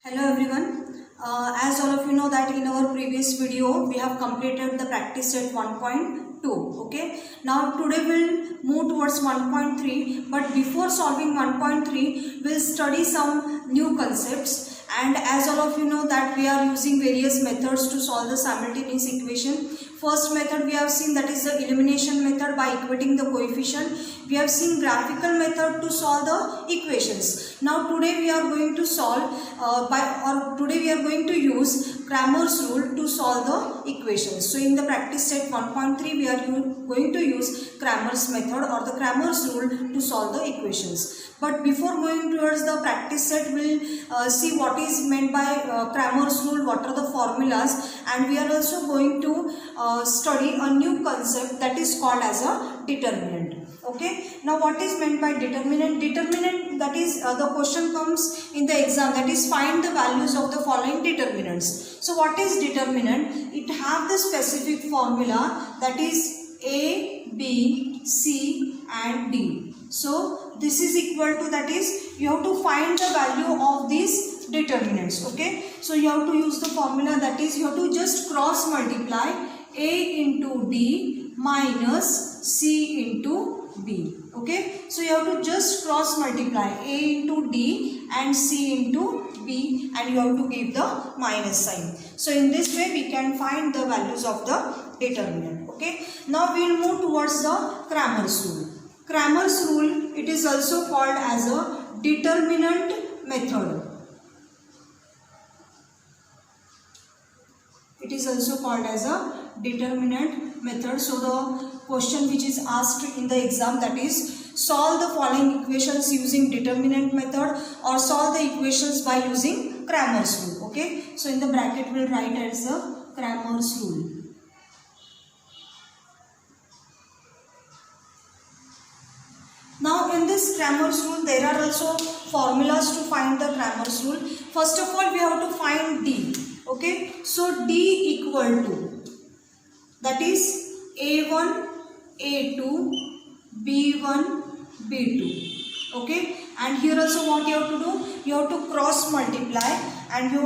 Hello everyone. As all of you know that in our previous video we have completed the practice set 1.2. Okay. Now today we'll move towards 1.3, but before solving 1.3 we'll study some new concepts, and as all of you know that we are using various methods to solve the simultaneous equation. First method we have seen, that is the elimination method by equating the coefficient. We have seen graphical method to solve the equations. Now today we are going to solve today we are going to use Cramer's rule to solve the equations. So in the practice set 1.3 we are going to use Cramer's method or the Cramer's rule to solve the equations. But before going towards the practice set, we'll see what is meant by Cramer's rule, what are the formulas, and we are also going to study a new concept that is called as a determinant. Okay. Now what is meant by determinant? Determinant, that is the question comes in the exam, that is find the values of the following determinants. So what is determinant? It have the specific formula, that is A, B, C and D. So this is equal to, that is you have to find the value of these determinants. Okay. So you have to use the formula, that is you have to just cross multiply A into D minus C into B. Okay. So you have to just cross multiply A into D and C into B, and you have to give the minus sign. So in this way we can find the values of the determinant. Okay. Now we will move towards the Cramer's rule. Cramer's rule, it is also called as a determinant method. It is also called as a determinant method. So the question which is asked in the exam, that is solve the following equations using determinant method or solve the equations by using Cramer's rule. Okay. So in the bracket we will write as the Cramer's rule. Now in this Cramer's rule there are also formulas to find the Cramer's rule. First of all we have to find D. Okay. So D equal to, that is A1, A2, B1, B2. Okay. And here also what you have to do, you have to cross multiply and we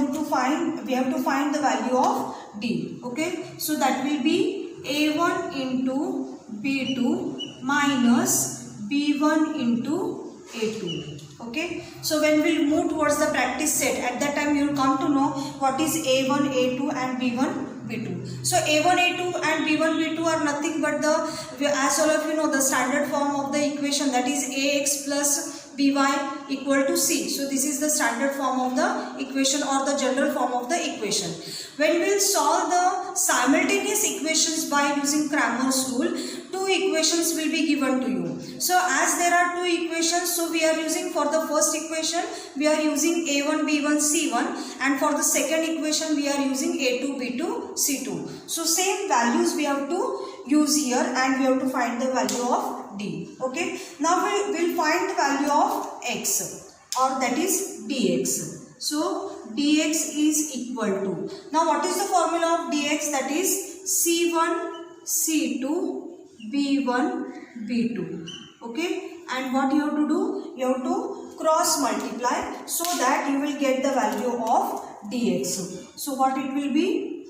have to find the value of D. Okay. So that will be A1 into B2 minus B1 into A2. Okay. So when we will move towards the practice set, at that time you will come to know what is A1, A2 and B1, B2. So A1, A2 and B1, B2 are nothing but as all of you know, the standard form of the equation, that is AX plus by equal to C. So this is the standard form of the equation or the general form of the equation. When we will solve the simultaneous equations by using Cramer's rule, two equations will be given to you. So as there are two equations, so we are using, for the first equation we are using A1, B1, C1, and for the second equation we are using A2, B2, C2. So same values we have to use here and we have to find the value of D. Okay. Now we will find the value of X, or that is Dx. So Dx is equal to, now what is the formula of Dx? That is C1, C2, B1, B2. Okay. And what you have to do? You have to cross multiply so that you will get the value of Dx. So what it will be?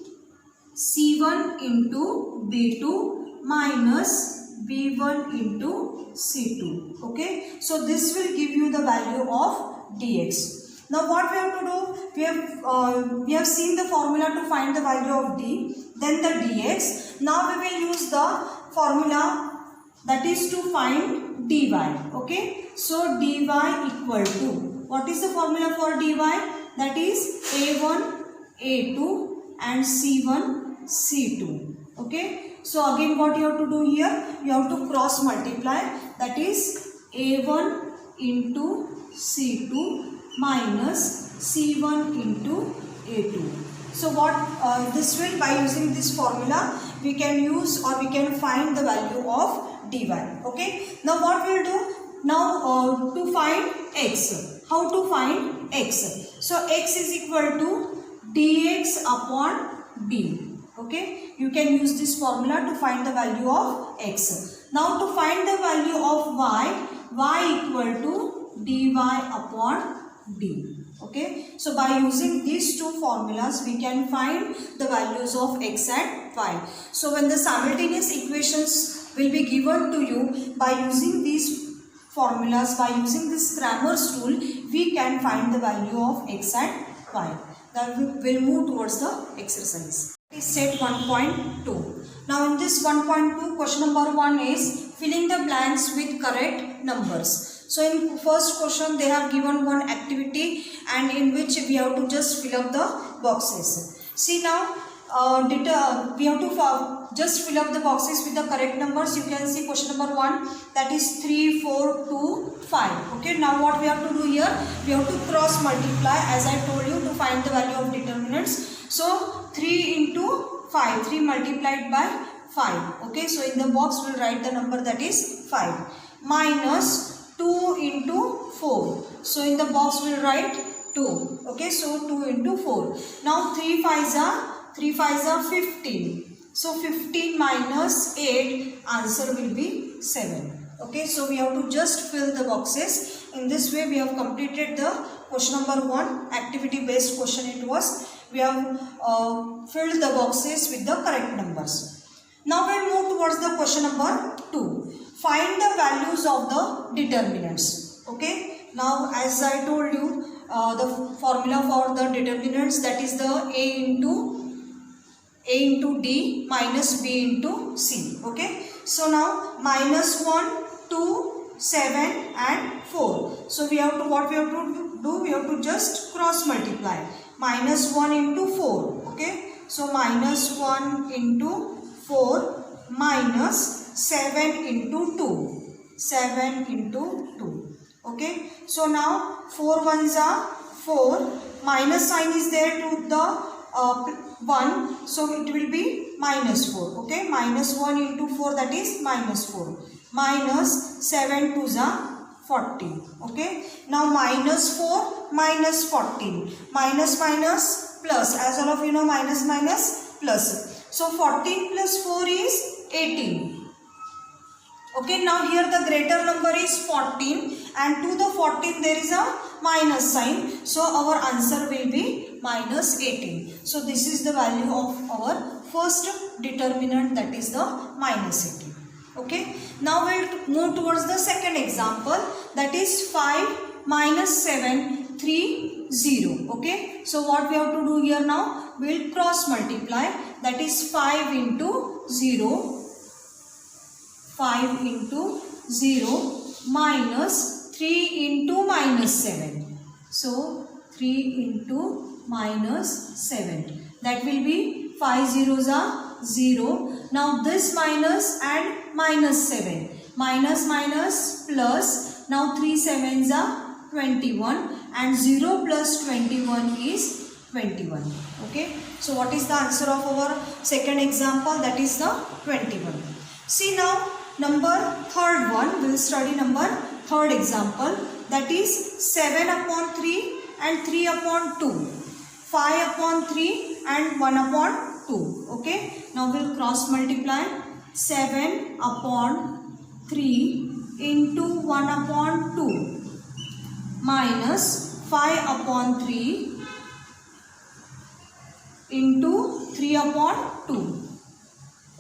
C1 into B2 minus B1 into C2. Okay. So this will give you the value of Dx. Now what we have to do? We have seen the formula to find the value of D, then the Dx. Now we will use the formula, that is to find dy. Okay. So dy equal to, what is the formula for dy? That is A1, A2 and C1, C2. Okay. So again what you have to do here? You have to cross multiply, that is A1 into C2 minus C1 into A2. So what this will, by using this formula we can use or we can find the value of dy. Okay. Now what we will do? Now to find x. How to find x? So x is equal to dx upon d. Okay. You can use this formula to find the value of x. Now to find the value of y equal to dy upon d. Okay, so by using these two formulas we can find the values of x and y. So when the simultaneous equations will be given to you, by using these formulas, by using this Cramer's rule, we can find the value of x and y. Then we will move towards the exercise. Set 1.2. Now in this 1.2, question number 1 is filling the blanks with correct numbers. So in first question they have given one activity and in which we have to just fill up the boxes. See now we have to just fill up the boxes with the correct numbers. You can see question number 1, that is 3, 4, 2, 5. Okay, now what we have to do here? We have to cross multiply as I told you to find the value of determinants. So 3 into 5, 3 multiplied by 5. Okay, so in the box we will write the number that is 5 minus 2 into 4. So in the box we will write 2. Okay, so 2 into 4. Now 3 5s are 15. So 15 minus 8, answer will be 7. Okay, so we have to just fill the boxes. In this way we have completed the question number 1, activity based question it was. We have filled the boxes with the correct numbers. Now we will move towards the question number 2. Find the values of the determinants. Okay, now as I told you the formula for the determinants, that is the A into D minus B into C. Okay, so now minus 1, 2, 7 and 4. So we have to, what we have to do, we have to just cross multiply. Minus 1 into 4. Okay, so minus 1 into 4 minus 7 into 2. 7 into 2. Okay, so now 4 ones are 4. Minus sign is there to the 1. So it will be minus 4. Okay, minus 1 into 4, that is minus 4. Minus 7 twos are 14. Okay, now minus 4 minus 14. Minus minus plus. As all of you know, minus minus plus. So 14 plus 4 is 18. Okay, now here the greater number is 14 and to the 14 there is a minus sign. So our answer will be minus 18. So this is the value of our first determinant, that is the minus 18. Okay, now we will move towards the second example, that is 5 minus 7, 3, 0. Okay, so what we have to do here now? We will cross multiply, that is 5 into 0. 5 into 0 minus 3 into minus 7. So 3 into minus 7. That will be 5 zeros are 0. Now this minus and minus 7. Minus minus plus. Now 3 sevens are 21 and 0 plus 21 is 21. Okay. So what is the answer of our second example? That is the 21. See now. Third one, we will study third example, that is 7 upon 3 and 3 upon 2, 5 upon 3 and 1 upon 2. Okay, now we will cross multiply 7 upon 3 into 1 upon 2 minus 5 upon 3 into 3 upon 2.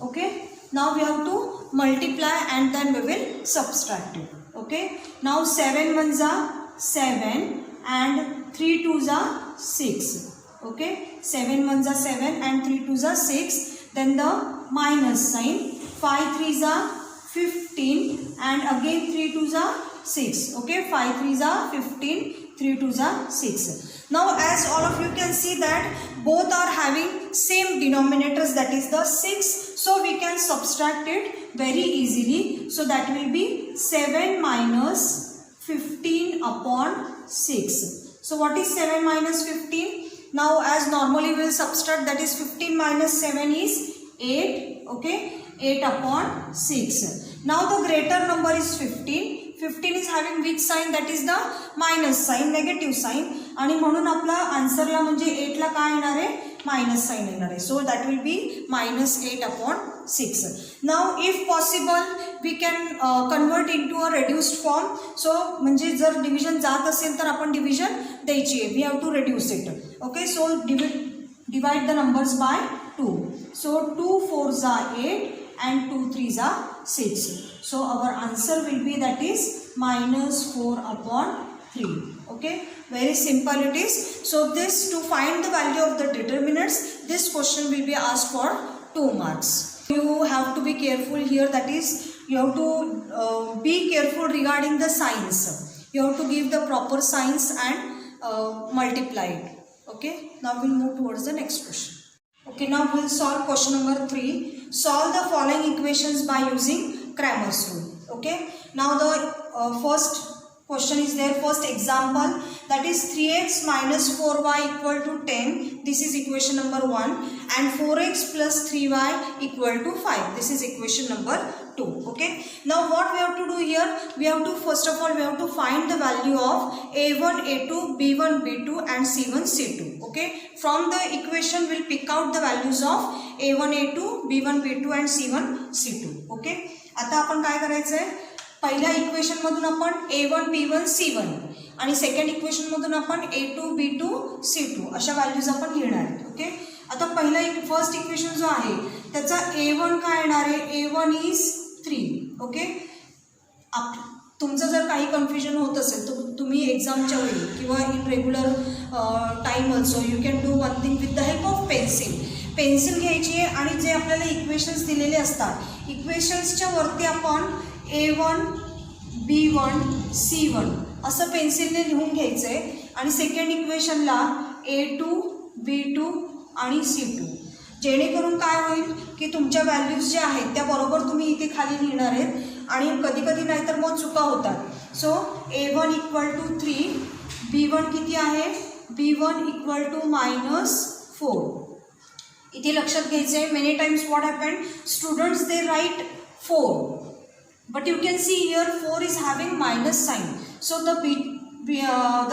Okay, now we have to multiply and then we will subtract it. Okay, now 7 ones are 7 and 3 twos are 6. Okay, 7 ones are 7 and 3 twos are 6. Then the minus sign. 5 threes are 15 and again 3 twos are 6. Okay, 5 threes are 15, 3 twos are 6. Now as all of you can see that both are having same denominators, that is the 6. So we can subtract it very easily. So that will be 7 minus 15 upon 6. So what is 7 minus 15? Now as normally we will subtract, that is 15 minus 7 is 8. Okay, 8 upon 6. Now the greater number is 15. 15 is having which sign? That is the minus sign, negative sign. आणि म्हणून आपला आन्सरला म्हणजे 8 ला काय येणार आहे? Minus sign येणार आहे. So that will be -8/6. Now if possible we can convert into a reduced form. So म्हणजे जर डिव्हिजन जात असेल तर आपण डिव्हिजन द्यायची आहे. We have to reduce it. Okay, so divide the numbers by 2. So 2 4s are 8 and 2 3s are 6. So our answer will be that is -4/3. Okay, very simple it is. So this, to find the value of the determinants, this question will be asked for 2 marks. You have to be careful here, that is you have to be careful regarding the signs. You have to give the proper signs and multiply it. Okay, now we'll move towards the next question. Okay, now we'll solve question number 3. Solve the following equations by using Cramer's rule. Okay, now the first question is there, first example, that is 3x minus 4y equal to 10. This is equation number 1. And 4x plus 3y equal to 5. This is equation number 2. Okay, now what we have to do here, we have to first of all we have to find the value of a1 a2 b1 b2 and c1 c2. Okay, from the equation we'll pick out the values of a1 a2 b1 b2 and c1 c2. Okay, आता आपण काय करायचं आहे, पहिल्या equation मधून आपण a1 b1 c1 आणि second equation मधून आपण a2 b2 c2 अशा व्हॅल्यूज आपण घेणार आहेत. ओके, आता पहिला फर्स्ट इक्वेशन जो आहे त्याचा a1 काय येणार आहे, a1 इज 3. ओके, तुमचं जर काही कन्फ्युजन होत असेल तर तुम्ही एक्झामच्या वेळी किंवा in regular time also you can do one thing with the help of pencil घ्यायची आहे आणि जे आपल्याला इक्वेशन्स दिलेले असतात इक्वेशन्सच्या वरती आपण a1 b1 c1 असं पेन्सिलने लिहून घ्यायचं आहे आणि सेकंड इक्वेशनला a2 b2 आणि c2, जेणेकरून काय होईल की तुमच्या व्हॅल्यूज ज्या आहेत त्या बरोबर तुम्ही इथे खाली लिहिणार आहेत आणि कधी कधी नाहीतर मग चुका होतात. सो a1 इक्वल टू 3, b1 किती आहे, b1 इक्वल टू -4. इथे लक्षात घ्यायचं आहे, many times what happened, students they write 4. But you can see here 4 is having minus sign. So the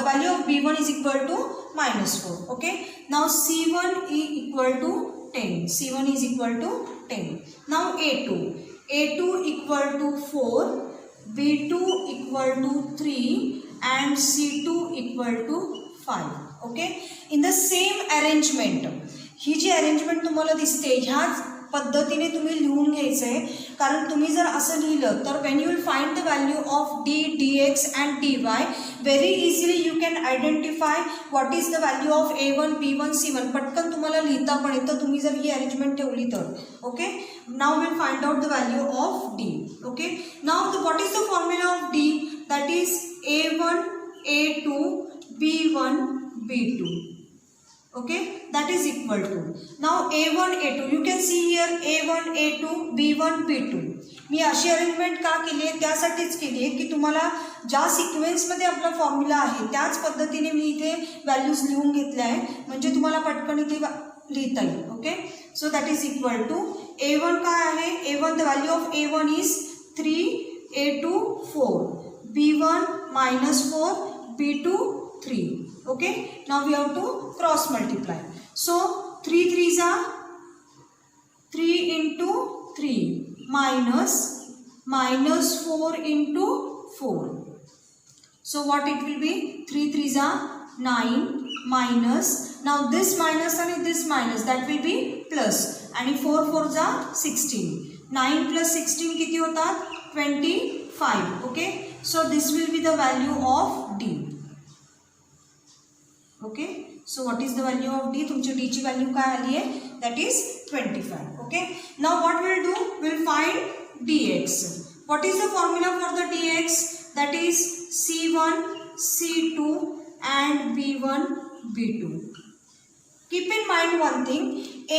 value of b1 is equal to -4. Okay. Now c1 is equal to 10. c1 is equal to 10. Now a2. a2 equal to 4. b2 equal to 3 and c2 equal to 5. Okay. In the same arrangement, ही जी arrangement तुम्हाला दिसते ह्याच पद्धतीने तुम्ही लिहून घ्यायचं आहे. कारण तुम्ही जर असं लिहिलं तर when you will find the value of D dx and dy very easily you can identify what is the value of a1 b1 c1. पटकन तुम्हाला लिहिता पण येतं तुम्ही जर ही अरेंजमेंट ठेवली तर. Okay, now will find out the value of D. Okay, now what is the formula of D, that is a1 a2 b1 b2. Okay, that is equal to, now a1 a2, you can see here a1 a2 b1 b2. मी अशी arrangement का केली आहे, त्यासाठीच केली आहे की तुम्हाला ज्या सिक्वेन्समध्ये आपला फॉर्म्युला आहे त्याच पद्धतीने मी इथे व्हॅल्यूज लिहून घेतल्या आहे, म्हणजे तुम्हाला पटकन इथे लिहिता येईल. Okay, so that is equal to a1 काय आहे, a1 the value of a1 is 3, a2 4, b1 -4, b2 3. Okay, now we have to cross multiply. So 3 3s are 3 into 3 minus 4 into 4. So what it will be, 3 3s are 9 minus, now this minus and this minus, that will be plus, and 4 4s are 16. 9 plus 16 किती होतात, 25. Okay, so this will be the value of D. Okay, so what is the value of D, तुमची D ची value काय आली आहे, that is 25. Okay, now what will do, will find dx. What is the formula for the dx, that is c1 c2 and b1 b2. Keep in mind one thing,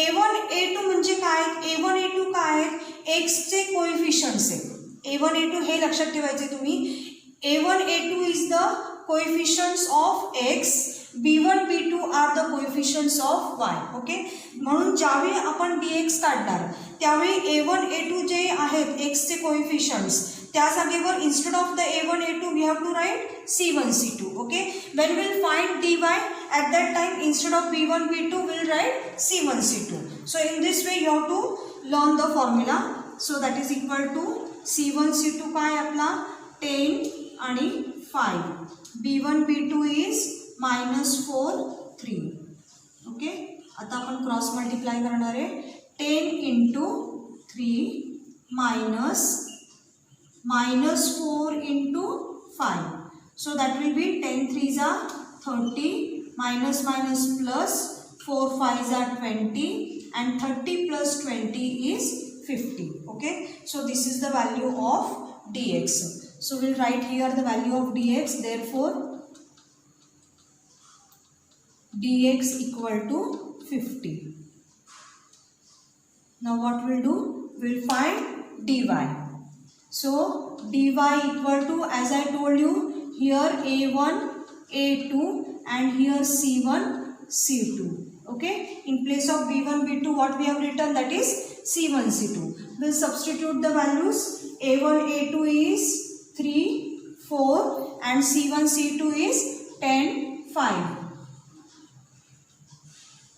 a1 a2 म्हणजे काय, a1 a2 काय आहेत, x चे कोएफिशियंट्स आहेत. a1 a2 हे लक्षात ठेवायचे तुम्ही. a1 a2 is the coefficients of x, b1 b2 are the coefficients of y. Okay, म्हणून ज्यावेळी आपण dx काढणार त्यावेळी a1 a2 जे आहेत x चे कोएफिशियंट्स त्या जागेवर instead of the a1 a2 we have to write c1 c2. Okay, when we'll find dy at that time instead of b1 b2 we'll write c1 c2. So in this way you have to learn the formula. So that is equal to c1 c2 काय आपला 10 आणि 5, b1 b2 is -4 3. Okay, आता आपण cross multiply करणार आहे 10 into 3 minus -4 into 5. So that will be 10 3s are 30, minus minus plus 4 5s are 20, and 30 plus 20 is 50. Okay, so this is the value of dx. So we'll write here the value of dx. Therefore dx equal to 50. Now what we'll do? We'll find dy. So dy equal to, as I told you, here a1 a2 and here c1 c2. Okay, in place of b1 b2 what we have written, that is c1 c2. We'll substitute the values. a1 a2 is 3 4 and c1 c2 is 10 5.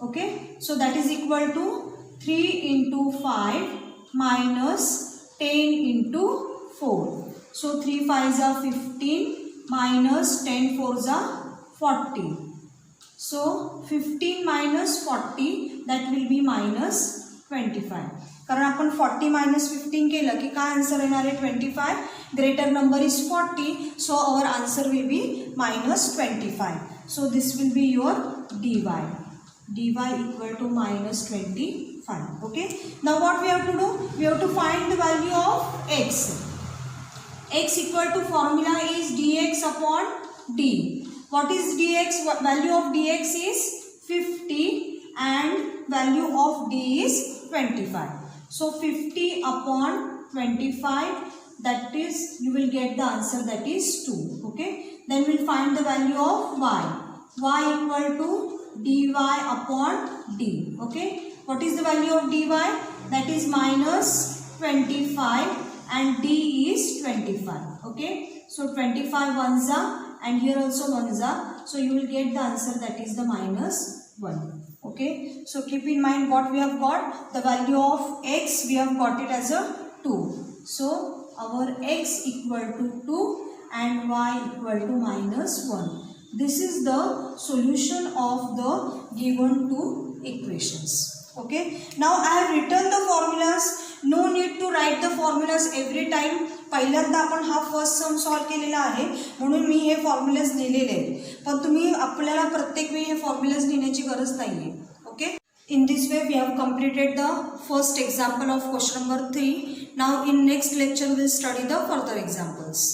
Okay, so that is equal to 3 into 5 minus 10 into 4. So 3 5s are 15 minus 10 4s are 40. So 15 minus 40 that will be minus 25. कारण आपण 40 minus 15 केलं की काय answer येणार आहे 25. Greater number is 40, so our answer will be minus 25. So this will be your dy. dy equal to minus 25. Okay, now what we have to do? We have to find the value of x. X equal to formula is dx upon d. What is dx? Value of dx is 50 and value of d is 25. So 50 upon 25, that is you will get the answer, that is 2. Okay, then we'll find the value of y. Y equal to dy upon d. Okay, what is the value of dy? That is minus 25 and d is 25. Okay, so 25 ones are and here also ones are, so you will get the answer, that is the minus 1. Okay, so keep in mind what we have got. The value of x we have got it as a 2. So our x equal to 2 and y equal to minus 1. This is the solution of the given two equations. Okay, now I have written the formulas. No need to write the formulas every time. पहिल्यांदा आपण हा first sum solve केलेला आहे म्हणून मी हे formulas लिहिलेले आहेत, पण तुम्ही आपल्याला प्रत्येक वेळी हे फॉर्म्युलाज लिहिण्याची गरज नाही आहे. Okay, in this way we have completed the first example of question number 3. Now in next lecture we'll study the further examples.